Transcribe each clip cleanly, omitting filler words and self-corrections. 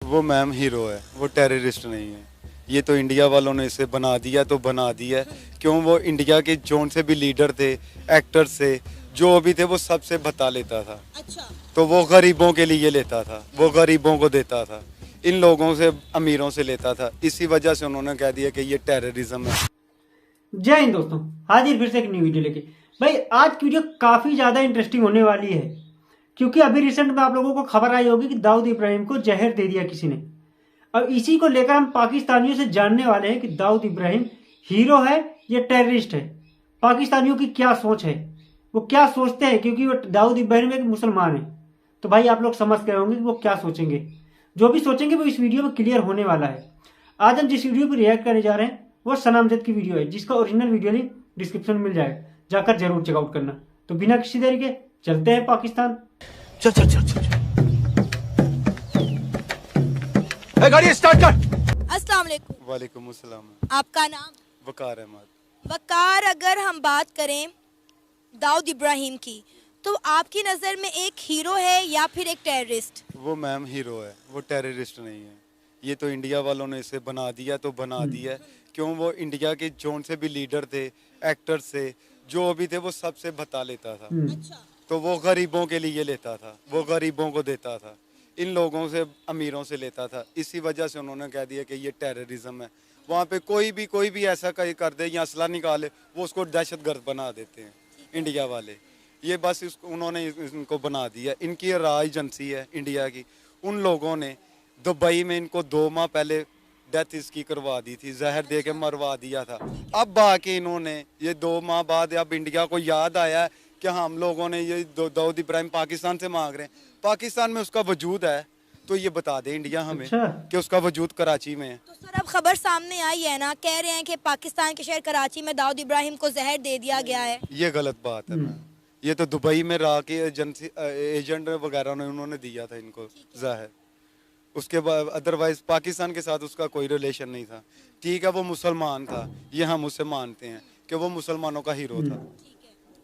वो ma'am hero है, वो टेररिस्ट नहीं है। ये तो इंडिया वालों ने इसे बना दिया तो बना दिया है। क्यों? वो इंडिया के जोन से भी लीडर थे, एक्टर्स थे, जो भी थे वो सबसे बता लेता था। अच्छा। तो वो गरीबों के लिए लेता था, वो गरीबों को देता था, इन लोगों से, अमीरों से लेता था। इसी वजह से उन्होंने कह दिया कि ये टेररिज्म है। जय हिंद दोस्तों, हाजिर फिर से एक न्यू वीडियो लेके। भाई आज की वीडियो काफ़ी ज़्यादा इंटरेस्टिंग होने वाली है, क्योंकि अभी रिसेंट में आप लोगों को खबर आई होगी कि दाऊद इब्राहिम को जहर दे दिया किसी ने। अब इसी को लेकर हम पाकिस्तानियों से जानने वाले हैं कि दाऊद इब्राहिम हीरो है या टेररिस्ट है। पाकिस्तानियों की क्या सोच है, वो क्या सोचते हैं, क्योंकि वो दाऊद इब्राहिम एक मुसलमान है। तो भाई आप लोग समझ गए होंगे कि वो क्या सोचेंगे। जो भी सोचेंगे वो इस वीडियो में क्लियर होने वाला है। आज हम जिस वीडियो पर रिएक्ट करने जा रहे हैं वो सनामजद की वीडियो है, जिसका ओरिजिनल वीडियो लिंक डिस्क्रिप्शन में मिल जाएगा, जाकर जरूर चेकआउट करना। तो बिना किसी देरी के चलते हैं पाकिस्तान। चल चल चल चल गाड़ी स्टार्ट कर। अस्सलाम वालेकुम। वालेकुम अस्सलाम। आपका नाम? वकार अहमद। वकार, अगर हम बात करें दाऊद इब्राहिम की, तो आपकी नज़र में एक हीरो है या फिर एक टेररिस्ट? वो मैम हीरो है, वो टेररिस्ट नहीं है। ये तो इंडिया वालों ने इसे बना दिया तो बना दिया है। क्यों? वो इंडिया के जोन से भी लीडर थे, एक्टर्स थे, जो भी थे वो सबसे बता लेता था। अच्छा। तो वो गरीबों के लिए लेता था, वो गरीबों को देता था, इन लोगों से, अमीरों से लेता था। इसी वजह से उन्होंने कह दिया कि ये टेररिज्म है। वहाँ पे कोई भी ऐसा कहीं कर दे या असला निकाले, वो उसको दहशतगर्द बना देते हैं इंडिया वाले। ये बस उन्होंने इनको बना दिया। इनकी राज एजेंसी है इंडिया की। उन लोगों ने दुबई में इनको 2 माह पहले डेथ इसकी करवा दी थी, जहर दे के मरवा दिया था। अब आके इन्होंने ये 2 माह बाद अब इंडिया को याद आया है कि हम लोगों ने ये दाऊद इब्राहिम पाकिस्तान से मांग रहे हैं। पाकिस्तान में उसका वजूद है तो ये बता दे इंडिया हमें। अच्छा। कि उसका वजूद कराची में है। तो सर अब खबर सामने आई है ना, कह रहे हैं कि पाकिस्तान के शहर कराची में दाऊद इब्राहिम को जहर दे दिया गया है। ये गलत बात है मैम। ये तो दुबई में रह के एजेंट वगैरह ने उन्होंने दिया था इनको जहर। उसके बाद अदरवाइज पाकिस्तान के साथ उसका कोई रिलेशन नहीं था। ठीक है, वो मुसलमान था, ये हम उसे मानते हैं कि वो मुसलमानों का हीरो था,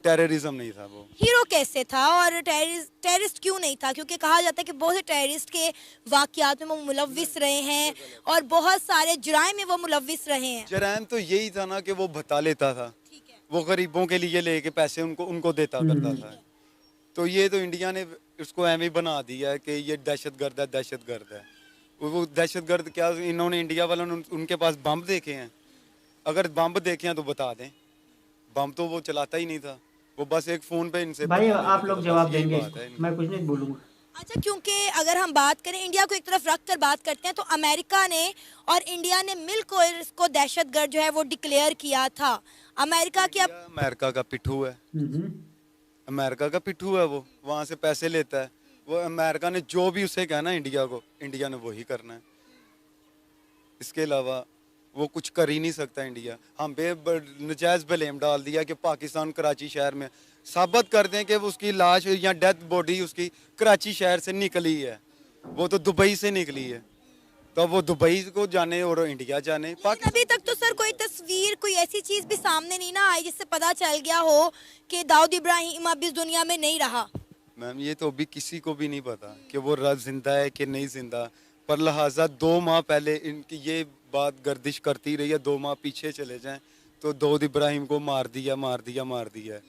टेररिज्म नहीं था। वो हीरो कैसे था और टेररिस्ट क्यों नहीं था? क्योंकि कहा जाता है कि बहुत से टेररिस्ट के वाकयात में वो मुलव्विस रहे हैं और बहुत सारे जुराइम में वो मुलव्विस रहे हैं। जराइम तो यही था ना कि वो बता लेता था, वो गरीबों के लिए लेके पैसे उनको देता करता था। तो ये तो इंडिया ने उसको एम ही बना दिया है कि ये दहशतगर्द है, दहशतगर्द है। वो दहशतगर्द क्या, इन्होंने इंडिया वालों ने उनके पास बम देखे हैं? अगर बम देखे हैं तो बता दें। बम तो वो चलाता ही नहीं था, वो बस एक फोन पे इनसे भाई बता आप लोग जवाब देंगे, है। मैं कुछ नहीं बोलूंगा। अच्छा, क्योंकि अगर हम बात करें इंडिया को एक तरफ रख कर बात करते हैं, तो अमेरिका ने और इंडिया ने मिलकर इसको दहशतगर्द जो है वो डिक्लेयर किया था। अमेरिका की अमेरिका का पिट्ठू है, अमेरिका का पिट्ठू है। वो वहाँ से पैसे लेता है। वो अमेरिका ने जो भी उसे कहना इंडिया को, इंडिया ने वही करना है। इसके अलावा वो कुछ कर ही नहीं सकता इंडिया। हम पे नजायज़ ब्लेम डाल दिया कि पाकिस्तान कराची शहर में। साबित कर दें कि वो उसकी लाश या डेथ बॉडी उसकी कराची शहर से निकली है, वो तो दुबई से निकली है। तो वो दुबई को जाने और इंडिया जाने। अभी तक तो सर कोई तस्वीर, कोई ऐसी चीज भी सामने नहीं ना आई जिससे पता चल गया हो कि दाऊद इब्राहिम अब इस दुनिया में नहीं रहा। मैम ये तो अभी किसी को भी नहीं पता कि वो जिंदा है कि नहीं जिंदा। पर लिहाजा 2 माह पहले इनकी ये बात गर्दिश करती रही है। 2 माह पीछे चले जाएं तो दाऊद इब्राहिम को मार दिया, मार दिया, मार दिया।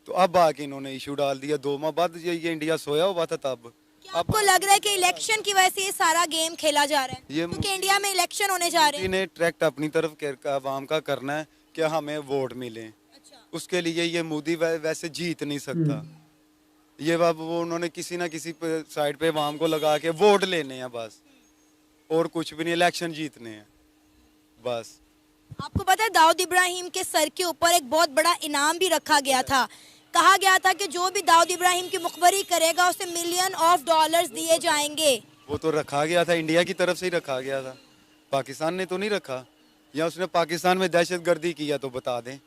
तो अब आके इन्होंने इशू डाल दिया 2 माह बाद। ये इंडिया सोया हुआ था तब। आपको लग रहा है कि इलेक्शन की वजह से ये सारा गेम खेला जा रहा है? क्योंकि इंडिया में इलेक्शन होने जा रहे हैं। इन्हें ट्रैक्ट अपनी तरफ आवाम का करना है कि हमें वोट मिले। अच्छा। उसके लिए ये मोदी वैसे जीत नहीं सकता। ये वो उन्होंने किसी ना किसी साइड पे आवाम को लगा के वोट लेने हैं बस, और कुछ भी नहीं। इलेक्शन जीतने हैं बस। आपको पता है दाऊद इब्राहिम के सर के ऊपर एक बहुत बड़ा इनाम भी रखा गया था। कहा गया था कि जो भी दाऊद इब्राहिम की मुखबरी करेगा उसे $1,000,000 दिए जाएंगे। वो तो रखा गया था, इंडिया की तरफ से ही रखा गया था, पाकिस्तान ने तो नहीं रखा। या उसने पाकिस्तान में दहशतगर्दी किया तो बता दें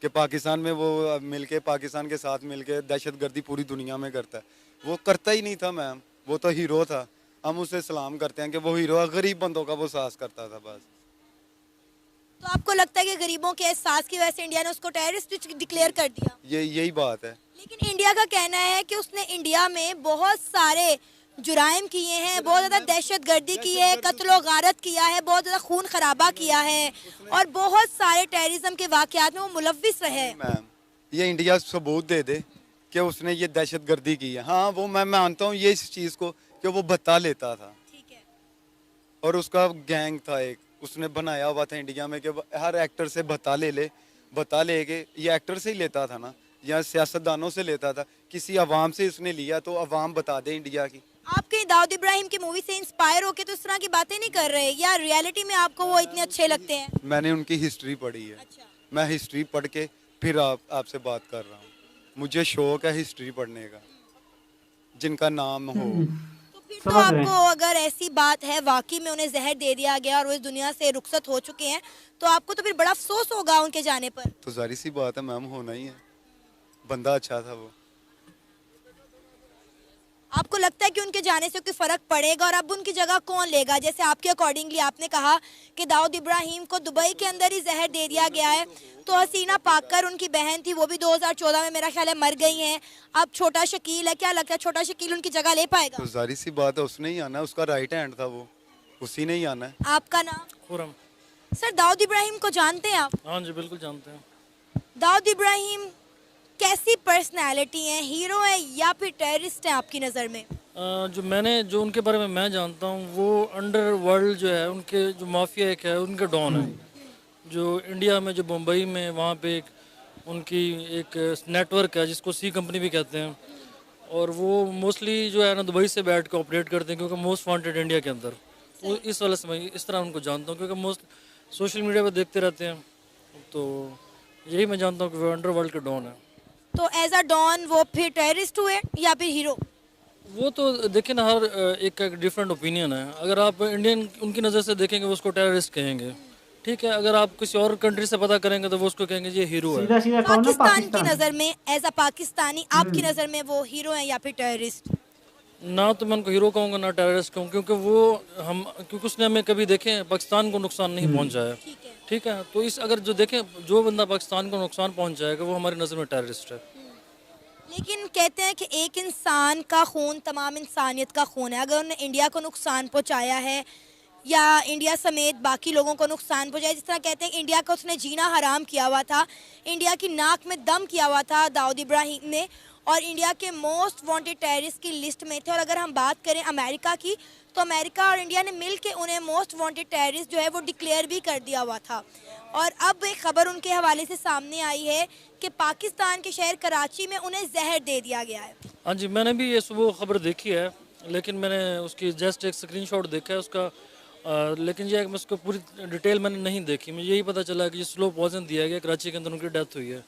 कि पाकिस्तान में वो मिलके, पाकिस्तान के साथ मिलके दहशतगर्दी पूरी दुनिया में करता है। वो करता ही नहीं था मैम, वो तो हीरो था। हम उसे सलाम करते हैं कि वो हीरो गरीब बंदों का वो साहस करता था बस। तो आपको लगता है कि गरीबों के एहसास की वजह से इंडिया ने उसको टेररिस्ट डिक्लेयर कर दिया? यही बात है। लेकिन इंडिया का कहना है कि उसने इंडिया में बहुत सारे जुराइम किए हैं, बहुत ज़्यादा दहशतगर्दी की है, कत्लो गारत किया है, बहुत ज़्यादा खून खराबा किया है और बहुत सारे टेररिज्म के वाक़यात में वो मुलव्विस रहे। मैम ये इंडिया सबूत दे दे कि उसने ये दहशतगर्दी की है। हाँ वो मैं मानता हूँ ये इस चीज़ को कि वो बता लेता था ठीक है। और उसका गैंग था एक, उसने बनाया हुआ था इंडिया में कि हर एक्टर से बता ले के ये एक्टर से ही लेता था ना या सियासतदानों से लेता था, किसी अवाम से उसने लिया तो अवाम बता दे इंडिया की। आप कहीं दाऊद इब्राहिम की मूवी से इंस्पायर होके तो इस तरह की बातें नहीं कर रहे, या रियलिटी में आपको वो इतने अच्छे लगते हैं? मैंने उनकी हिस्ट्री पढ़ी है, अच्छा। मैं हिस्ट्री पढ़ के फिर आपसे बात कर रहा हूँ। मुझे शौक है हिस्ट्री पढ़ने का, जिनका नाम हो। तो फिर तो समझ रहे आपको, अगर ऐसी बात है वाकई में उन्हें जहर दे दिया गया और वो इस दुनिया से रुखसत हो चुके हैं, तो आपको तो फिर बड़ा अफसोस होगा उनके जाने पर। तो जाहिर सी बात है मैम, होना ही है, बंदा अच्छा था वो। आपको लगता है कि उनके जाने से कोई फर्क पड़ेगा और अब उनकी जगह कौन लेगा? जैसे आपके अकॉर्डिंगली आपने कहा कि दाऊद इब्राहिम को दुबई के अंदर ही जहर दे दिया गया है, तो हसीना पाकर उनकी बहन थी, वो भी 2014 में मेरा ख्याल है मर गई हैं। अब छोटा शकील है, क्या लगता है छोटा शकील उनकी जगह ले पाएगा? तो जाहिर सी बात है उसने ही आना है, उसका राइट हैंड था वो, उसी ने ही आना है। आपका नाम? खुरम। सर, दाऊद इब्राहिम को जानते हैं आप? हाँ जी बिल्कुल जानते हैं। दाऊद इब्राहिम कैसी पर्सनैलिटी है, हीरो है या फिर टेररिस्ट है आपकी नज़र में? जो उनके बारे में मैं जानता हूँ वो अंडर वर्ल्ड जो है, उनके जो माफिया एक है, उनके डॉन है। जो इंडिया में, जो मुंबई में, वहाँ पे उनकी एक नेटवर्क है जिसको सी कंपनी भी कहते हैं, और वो मोस्टली जो है ना दुबई से बैठ कर ऑपरेट करते हैं, क्योंकि मोस्ट वांटेड इंडिया के अंदर। वो इस वाले से मैं इस तरह उनको जानता हूँ, क्योंकि मोस्ट सोशल मीडिया पर देखते रहते हैं, तो यही मैं जानता हूँ कि वो अंडर वर्ल्ड के डॉन है। तो एज अ डॉन वो फिर टेररिस्ट हुए या फिर हीरो? वो तो देखिए ना, हर एक का डिफरेंट ओपिनियन है। अगर आप इंडियन उनकी नज़र से देखेंगे वो उसको टेररिस्ट कहेंगे, ठीक है। अगर आप किसी और कंट्री से पता करेंगे तो वो उसको कहेंगे ये हीरो है। सीधा सीधा कहो ना पाकिस्तान की पाकिस्तान। नज़र में, एज अ पाकिस्तानी आपकी नज़र में वो हीरो है या फिर टेररिस्ट? ना तो मैं उनको हीरो कहूँगा ना टेररिस्ट कहूँ, क्योंकि उसने हमें कभी देखें पाकिस्तान को नुकसान नहीं पहुँचाया, ठीक है। तो इस अगर जो देखें, जो बंदा पाकिस्तान को नुकसान पहुँचाएगा वो हमारी नज़र में टेररिस्ट है। लेकिन कहते हैं कि एक इंसान का खून तमाम इंसानियत का खून है। अगर उन्होंने इंडिया को नुकसान पहुंचाया है या इंडिया समेत बाकी लोगों को नुकसान पहुंचाया, जिस तरह कहते हैं कि इंडिया का उसने जीना हराम किया हुआ था, इंडिया की नाक में दम किया हुआ था दाऊद इब्राहिम ने, और इंडिया के मोस्ट वांटेड टेररिस्ट की लिस्ट में थे। और अगर हम बात करें अमेरिका की, तो अमेरिका और इंडिया ने मिलकर उन्हें मोस्ट वांटेड टेररिस्ट जो है वो डिक्लेयर भी कर दिया हुआ था। और अब एक खबर उनके हवाले से सामने आई है कि पाकिस्तान के शहर कराची में उन्हें जहर दे दिया गया है। हाँ जी, मैंने भी ये सुबह खबर देखी है, लेकिन मैंने उसकी जस्ट एक स्क्रीनशॉट देखा है उसका, लेकिन ये मैं उसको पूरी डिटेल मैंने नहीं देखी। मुझे यही पता चला कि स्लो पॉइजन दिया गया, कराची के अंदर उनकी डेथ हुई है।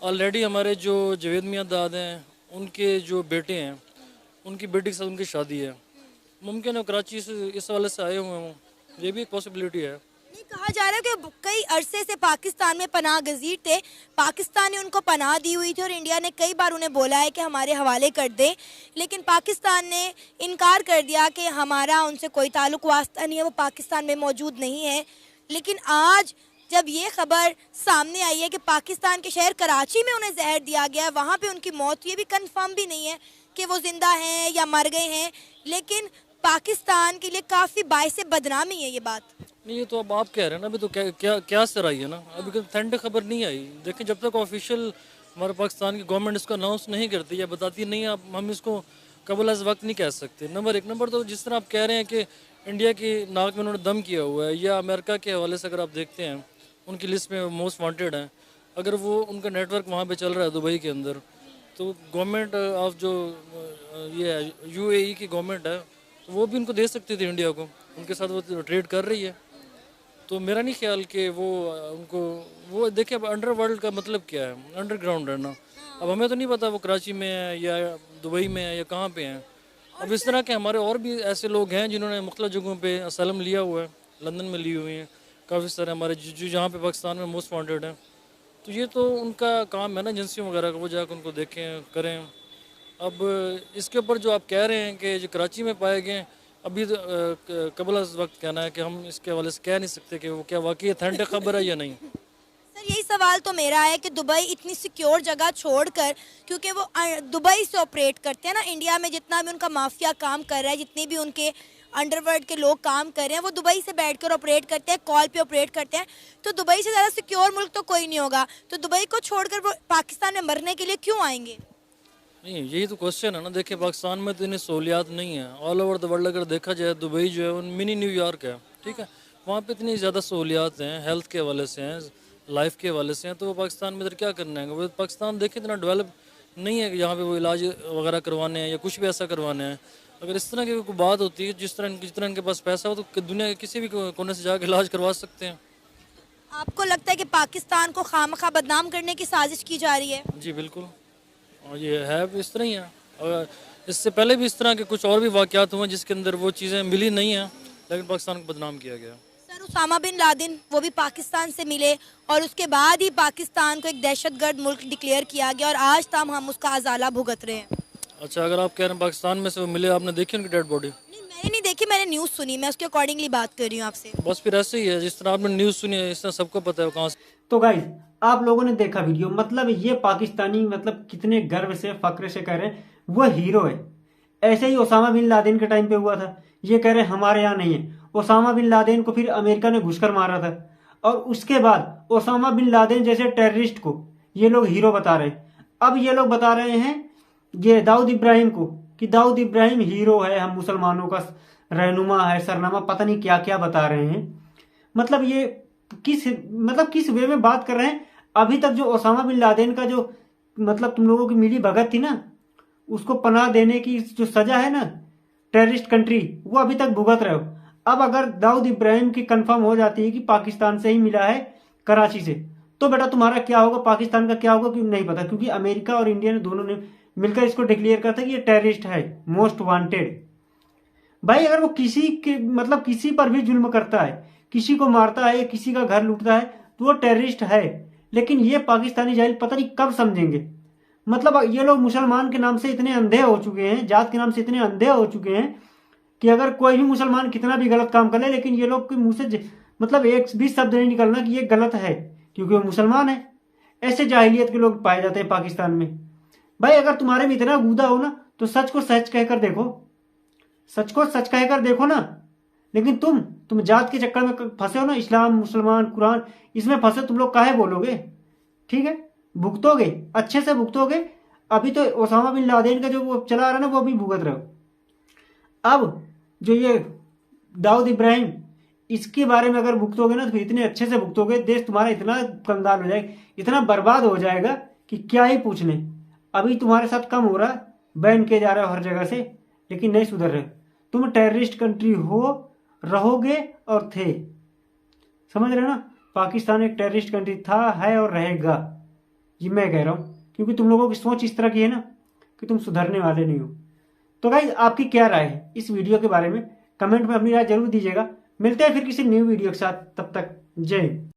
ऑलरेडी हमारे जो जवेद मियाँ दाद हैं, उनके जो बेटे हैं, उनकी बेटी के साथ उनकी शादी है। मुमकिन है कराची से इस वाले से आए हुए हों, ये भी एक पॉसिबिलिटी है। नहीं, कहा जा रहा है कि कई अरसे से पाकिस्तान में पनाह गजीर थे, पाकिस्तान ने उनको पनाह दी हुई थी और इंडिया ने कई बार उन्हें बोला है कि हमारे हवाले कर दें, लेकिन पाकिस्तान ने इनकार कर दिया कि हमारा उनसे कोई ताल्लुक वास्ता नहीं है, वो पाकिस्तान में मौजूद नहीं है। लेकिन आज जब ये खबर सामने आई है कि पाकिस्तान के शहर कराची में उन्हें जहर दिया गया, वहाँ पे उनकी मौत, ये भी कंफर्म भी नहीं है कि वो जिंदा हैं या मर गए हैं, लेकिन पाकिस्तान के लिए काफ़ी बाइस बदनामी है ये बात। नहीं, ये तो अब आप कह रहे हैं ना, अभी तो क्या सर आई है ना, अभी कोई अथेंटिक खबर नहीं आई। देखिए, जब तक ऑफिशियल हमारे पाकिस्तान की गवर्नमेंट इसको अनाउंस नहीं करती या बताती नहीं, आप हम इसको कबल अज़ वक्त नहीं कह सकते। नंबर एक। नंबर दो, जिस तरह आप कह रहे हैं कि इंडिया की नाक में उन्होंने दम किया हुआ है, या अमेरिका के हवाले से अगर आप देखते हैं उनकी लिस्ट में मोस्ट वांटेड हैं, अगर वो उनका नेटवर्क वहाँ पे चल रहा है दुबई के अंदर, तो गवर्नमेंट ऑफ जो ये UAE की गवर्नमेंट है, तो वो भी उनको दे सकती थी इंडिया को, उनके साथ वो ट्रेड कर रही है। तो मेरा नहीं ख्याल कि वो उनको, वो देखिए अब अंडरवर्ल्ड का मतलब क्या है, अंडरग्राउंड रहना। अब हमें तो नहीं पता वो कराची में है या दुबई में है या कहाँ पे हैं। अब इस तरह के हमारे और भी ऐसे लोग हैं जिन्होंने मुख्तलिफ जगहों पे असलम लिया हुआ है, लंदन में ली हुई हैं काफ़ी सारे हमारे जो जहाँ पे पाकिस्तान में मोस्ट वांटेड हैं। तो ये तो उनका काम है ना, एजेंसियों वगैरह का, वो जाकर उनको देखें करें। अब इसके ऊपर जो आप कह रहे हैं कि जो कराची में पाए गए, अभी तो कबल अज़ वक्त कहना है कि हम इसके हवाले से कह नहीं सकते कि वो क्या वाकई अथेंटिक खबर है या नहीं। सर यही सवाल तो मेरा है कि दुबई इतनी सिक्योर जगह छोड़कर, क्योंकि वो दुबई से ऑपरेट करते हैं ना, इंडिया में जितना भी उनका माफिया काम कर रहा है, जितने भी उनके अंडरवर्ल्ड के लोग काम कर रहे हैं, वो दुबई से बैठकर ऑपरेट करते हैं, कॉल पे ऑपरेट करते हैं। तो दुबई से ज़्यादा सिक्योर मुल्क तो कोई नहीं होगा, तो दुबई को छोड़कर वो पाकिस्तान में मरने के लिए क्यों आएंगे? नहीं, यही तो क्वेश्चन है ना। देखिए, पाकिस्तान में तो इतनी सहूलियात नहीं है। ऑल ओवर द वर्ल्ड अगर देखा जाए, दुबई जो है वो मिनी न्यूयॉर्क है, ठीक है। वहाँ पे इतनी ज़्यादा सहूलियात हैं, हेल्थ के हवाले से हैं, लाइफ के हवाले से हैं, तो वो पाकिस्तान में इधर क्या करना है? वो पाकिस्तान देखें इतना डेवलप नहीं है कि यहाँ पे वो इलाज वगैरह करवाने हैं या कुछ भी ऐसा करवाने हैं। अगर इस तरह की कोई बात होती है, जिस तरह इनके पास पैसा हो, तो दुनिया के किसी भी कोने से जाकर इलाज करवा सकते हैं। आपको लगता है कि पाकिस्तान को खामखा बदनाम करने की साजिश की जा रही है? जी बिल्कुल, और ये है भी इस तरह ही है। और इससे पहले भी इस तरह के कुछ और भी वाक़यात हुए जिसके अंदर वो चीज़ें मिली नहीं हैं, लेकिन पाकिस्तान को बदनाम किया गया। सर उसामा बिन लादेन वो भी पाकिस्तान से मिले और उसके बाद ही पाकिस्तान को एक दहशतगर्द मुल्क डिक्लेयर किया गया और आज तक हम उसका अजाला भुगत रहे हैं। अच्छा, अगर आप कह रहे हैं पाकिस्तान में से वो मिले, आपने देखी उनकी डेड बॉडी? नहीं, मैंने नहीं देखी, मैंने न्यूज़ सुनी, मैं उसके अकॉर्डिंगली बात कर रही हूँ आपसे। बस फिर ऐसे ही है, जिस तरह आपने न्यूज़ सुनी है, इस तरह सबको पता है वो कहाँ से। तो गाइज, आप लोगों ने देखा वीडियो, मतलब ये पाकिस्तानी मतलब कितने गर्व से फक्र से कह रहे हैं वो हीरो है। ऐसे ही ओसामा बिन लादेन के टाइम पे हुआ था, ये कह रहे हैं हमारे यहाँ नहीं है। ओसामा बिन लादेन को फिर अमेरिका ने घुसकर मारा था, और उसके बाद ओसामा बिन लादेन जैसे टेररिस्ट को ये लोग हीरो बता रहे हैं। अब ये लोग बता रहे हैं ये दाऊद इब्राहिम को कि दाऊद इब्राहिम हीरो है, हम मुसलमानों का रहनुमा है, सरनामा, पता नहीं क्या क्या बता रहे हैं। मतलब ये किस वे में बात कर रहे हैं। अभी तक जो ओसामा बिन लादेन का जो मतलब तुम लोगों की मिली भगत थी ना, उसको पनाह देने की जो सजा है ना, टेररिस्ट कंट्री, वो अभी तक भुगत रहे हो। अब अगर दाऊद इब्राहिम की कंफर्म हो जाती है कि पाकिस्तान से ही मिला है, कराची से, तो बेटा तुम्हारा क्या होगा, पाकिस्तान का क्या होगा, क्यों नहीं पता, क्योंकि अमेरिका और इंडिया ने दोनों ने मिलकर इसको डिक्लेयर किया था कि ये टेररिस्ट है, मोस्ट वांटेड। भाई अगर वो किसी के मतलब किसी पर भी जुल्म करता है, किसी को मारता है, किसी का घर लूटता है, तो वो टेररिस्ट है। लेकिन ये पाकिस्तानी जाहिल पता नहीं कब समझेंगे। मतलब ये लोग मुसलमान के नाम से इतने अंधे हो चुके हैं, जात के नाम से इतने अंधे हो चुके हैं कि अगर कोई भी मुसलमान कितना भी गलत काम कर ले, लेकिन ये लोग के मुंह से मतलब एक भी शब्द नहीं निकलना कि ये गलत है, क्योंकि वो मुसलमान है। ऐसे जाहिलियत के लोग पाए जाते हैं पाकिस्तान में। भाई अगर तुम्हारे में इतना गूदा हो ना, तो सच को सच कहकर देखो, सच को सच कहकर देखो ना। लेकिन तुम जात के चक्कर में फंसे हो ना, इस्लाम, मुसलमान, कुरान, इसमें फंसे तुम लोग काहे बोलोगे? ठीक है, भुगतोगे, अच्छे से भुगतोगे। अभी तो ओसामा बिन लादेन का जो वो चला रहा ना, वो भी भुगत रहे हो। अब जो ये दाऊद इब्राहिम, इसके बारे में अगर भुगतोगे ना, तो इतने अच्छे से भुगतोगे, देश तुम्हारा इतना कंगाल हो जाएगा, इतना बर्बाद हो जाएगा कि क्या ही पूछने। अभी तुम्हारे साथ कम हो रहा, बैन किए जा रहे हो हर जगह से, लेकिन नहीं सुधर रहे। तुम टेररिस्ट कंट्री हो, रहोगे और थे, समझ रहे ना। पाकिस्तान एक टेररिस्ट कंट्री था, है और रहेगा, ये मैं कह रहा हूँ, क्योंकि तुम लोगों की सोच इस तरह की है ना कि तुम सुधरने वाले नहीं हो। तो गाइस, आपकी क्या राय है इस वीडियो के बारे में? कमेंट में अपनी राय जरूर दीजिएगा। मिलते हैं फिर किसी न्यू वीडियो के साथ, तब तक जय हिंद।